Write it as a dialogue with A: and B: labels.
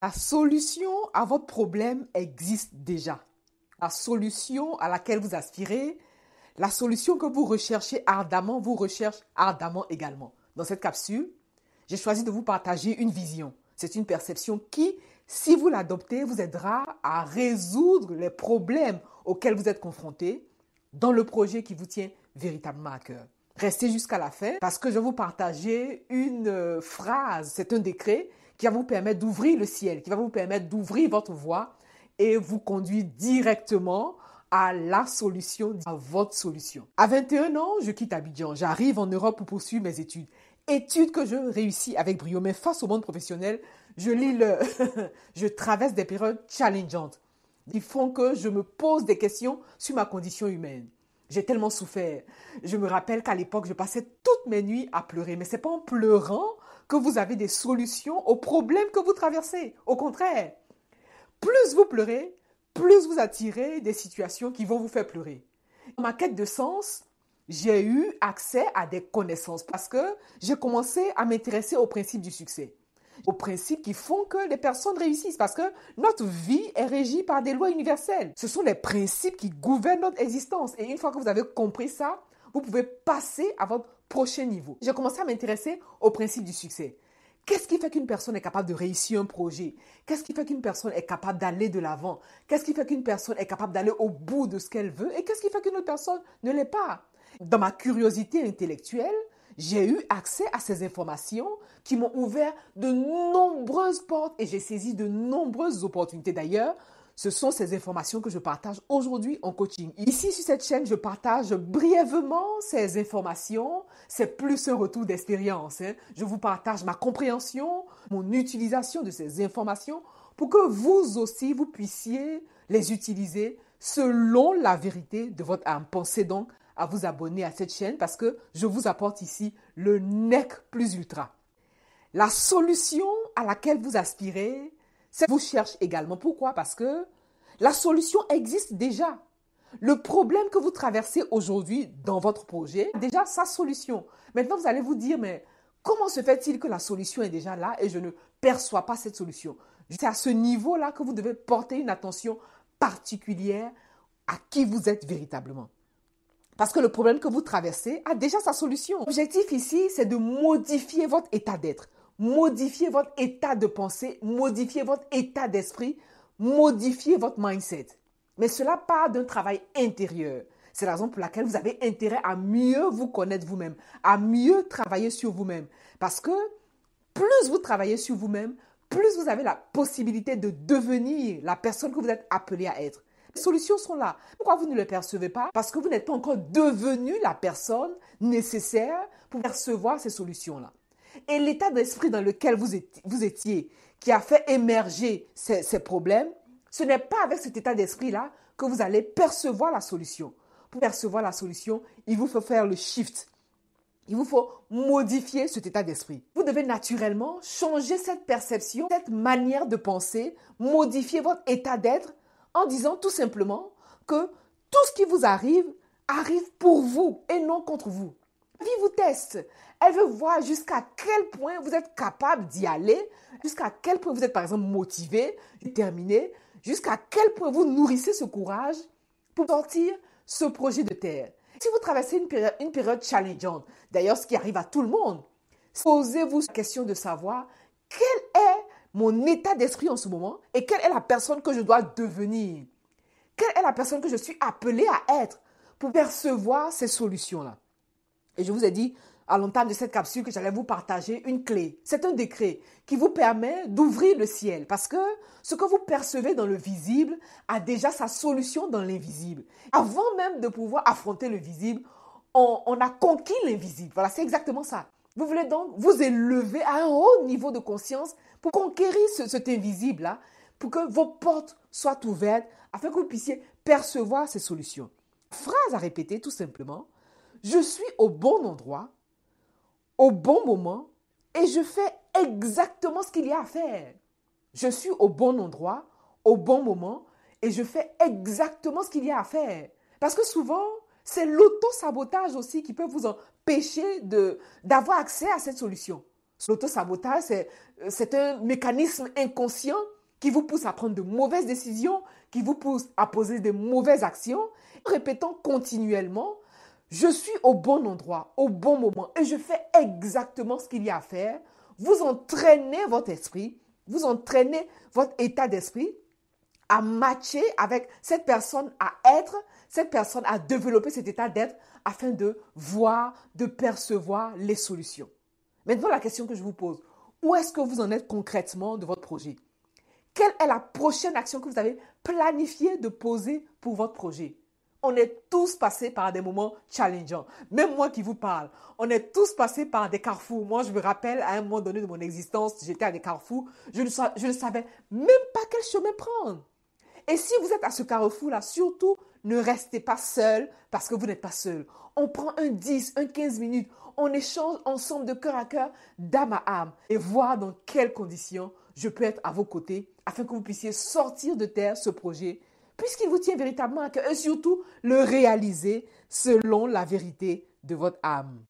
A: La solution à votre problème existe déjà. La solution à laquelle vous aspirez, la solution que vous recherchez ardemment, vous recherche ardemment également. Dans cette capsule, j'ai choisi de vous partager une vision. C'est une perception qui, si vous l'adoptez, vous aidera à résoudre les problèmes auxquels vous êtes confrontés dans le projet qui vous tient véritablement à cœur. Restez jusqu'à la fin parce que je vais vous partager une phrase, c'est un décret qui va vous permettre d'ouvrir le ciel, qui va vous permettre d'ouvrir votre voie et vous conduire directement à la solution, à votre solution. À 21 ans, je quitte Abidjan. J'arrive en Europe pour poursuivre mes études. Études que je réussis avec brio, mais face au monde professionnel, je traverse des périodes challengeantes qui font que je me pose des questions sur ma condition humaine. J'ai tellement souffert. Je me rappelle qu'à l'époque, je passais toutes mes nuits à pleurer. Mais ce n'est pas en pleurant que vous avez des solutions aux problèmes que vous traversez. Au contraire, plus vous pleurez, plus vous attirez des situations qui vont vous faire pleurer. Dans ma quête de sens, j'ai eu accès à des connaissances parce que j'ai commencé à m'intéresser aux principes du succès, aux principes qui font que les personnes réussissent parce que notre vie est régie par des lois universelles. Ce sont les principes qui gouvernent notre existence et une fois que vous avez compris ça, vous pouvez passer à votre prochain niveau. J'ai commencé à m'intéresser aux principes du succès. Qu'est-ce qui fait qu'une personne est capable de réussir un projet? Qu'est-ce qui fait qu'une personne est capable d'aller de l'avant? Qu'est-ce qui fait qu'une personne est capable d'aller au bout de ce qu'elle veut? Et qu'est-ce qui fait qu'une autre personne ne l'est pas? Dans ma curiosité intellectuelle, j'ai eu accès à ces informations qui m'ont ouvert de nombreuses portes et j'ai saisi de nombreuses opportunités. D'ailleurs, ce sont ces informations que je partage aujourd'hui en coaching. Ici, sur cette chaîne, je partage brièvement ces informations. C'est plus un retour d'expérience. Je vous partage ma compréhension, mon utilisation de ces informations pour que vous aussi, vous puissiez les utiliser selon la vérité de votre âme. Pensez donc à vous abonner à cette chaîne parce que je vous apporte ici le nec plus ultra. La solution à laquelle vous aspirez, c'est que vous cherchez également. Pourquoi? Parce que la solution existe déjà. Le problème que vous traversez aujourd'hui dans votre projet, déjà sa solution. Maintenant, vous allez vous dire, mais comment se fait-il que la solution est déjà là et je ne perçois pas cette solution? C'est à ce niveau-là que vous devez porter une attention particulière à qui vous êtes véritablement. Parce que le problème que vous traversez a déjà sa solution. L'objectif ici, c'est de modifier votre état d'être, modifier votre état de pensée, modifier votre état d'esprit, modifier votre mindset. Mais cela part d'un travail intérieur. C'est la raison pour laquelle vous avez intérêt à mieux vous connaître vous-même, à mieux travailler sur vous-même. Parce que plus vous travaillez sur vous-même, plus vous avez la possibilité de devenir la personne que vous êtes appelé à être. Les solutions sont là. Pourquoi vous ne les percevez pas? Parce que vous n'êtes pas encore devenu la personne nécessaire pour percevoir ces solutions-là. Et l'état d'esprit dans lequel vous étiez, qui a fait émerger ces problèmes, ce n'est pas avec cet état d'esprit-là que vous allez percevoir la solution. Pour percevoir la solution, il vous faut faire le shift. Il vous faut modifier cet état d'esprit. Vous devez naturellement changer cette perception, cette manière de penser, modifier votre état d'être en disant tout simplement que tout ce qui vous arrive, arrive pour vous et non contre vous. La vie vous teste. Elle veut voir jusqu'à quel point vous êtes capable d'y aller, jusqu'à quel point vous êtes par exemple motivé, déterminé, jusqu'à quel point vous nourrissez ce courage pour sortir ce projet de terre. Si vous traversez une période challengeante, d'ailleurs ce qui arrive à tout le monde, posez-vous la question de savoir quel est mon état d'esprit en ce moment et quelle est la personne que je dois devenir. Quelle est la personne que je suis appelée à être pour percevoir ces solutions-là. Et je vous ai dit à l'entame de cette capsule que j'allais vous partager une clé. C'est un décret qui vous permet d'ouvrir le ciel parce que ce que vous percevez dans le visible a déjà sa solution dans l'invisible. Avant même de pouvoir affronter le visible, on a conquis l'invisible. Voilà, c'est exactement ça. Vous voulez donc vous élever à un haut niveau de conscience pour conquérir cet invisible-là, pour que vos portes soient ouvertes afin que vous puissiez percevoir ces solutions. Phrase à répéter tout simplement. Je suis au bon endroit, au bon moment et je fais exactement ce qu'il y a à faire. Je suis au bon endroit, au bon moment et je fais exactement ce qu'il y a à faire. Parce que souvent, c'est l'auto-sabotage aussi qui peut vous empêcher d'avoir accès à cette solution. L'auto-sabotage, c'est un mécanisme inconscient qui vous pousse à prendre de mauvaises décisions, qui vous pousse à poser de mauvaises actions, répétant continuellement, je suis au bon endroit, au bon moment, et je fais exactement ce qu'il y a à faire. Vous entraînez votre esprit, vous entraînez votre état d'esprit à matcher avec cette personne à être, cette personne à développer cet état d'être afin de voir, de percevoir les solutions. Maintenant, la question que je vous pose, où est-ce que vous en êtes concrètement de votre projet? Quelle est la prochaine action que vous avez planifié de poser pour votre projet? On est tous passés par des moments challengeants. Même moi qui vous parle, on est tous passés par des carrefours. Moi, je me rappelle, à un moment donné de mon existence, j'étais à des carrefours. Je ne savais même pas quel chemin prendre. Et si vous êtes à ce carrefour-là, surtout, ne restez pas seul parce que vous n'êtes pas seul. On prend un 10, un 15 minutes, on échange ensemble de cœur à cœur, d'âme à âme et voir dans quelles conditions je peux être à vos côtés afin que vous puissiez sortir de terre ce projet puisqu'il vous tient véritablement à cœur et surtout le réaliser selon la vérité de votre âme.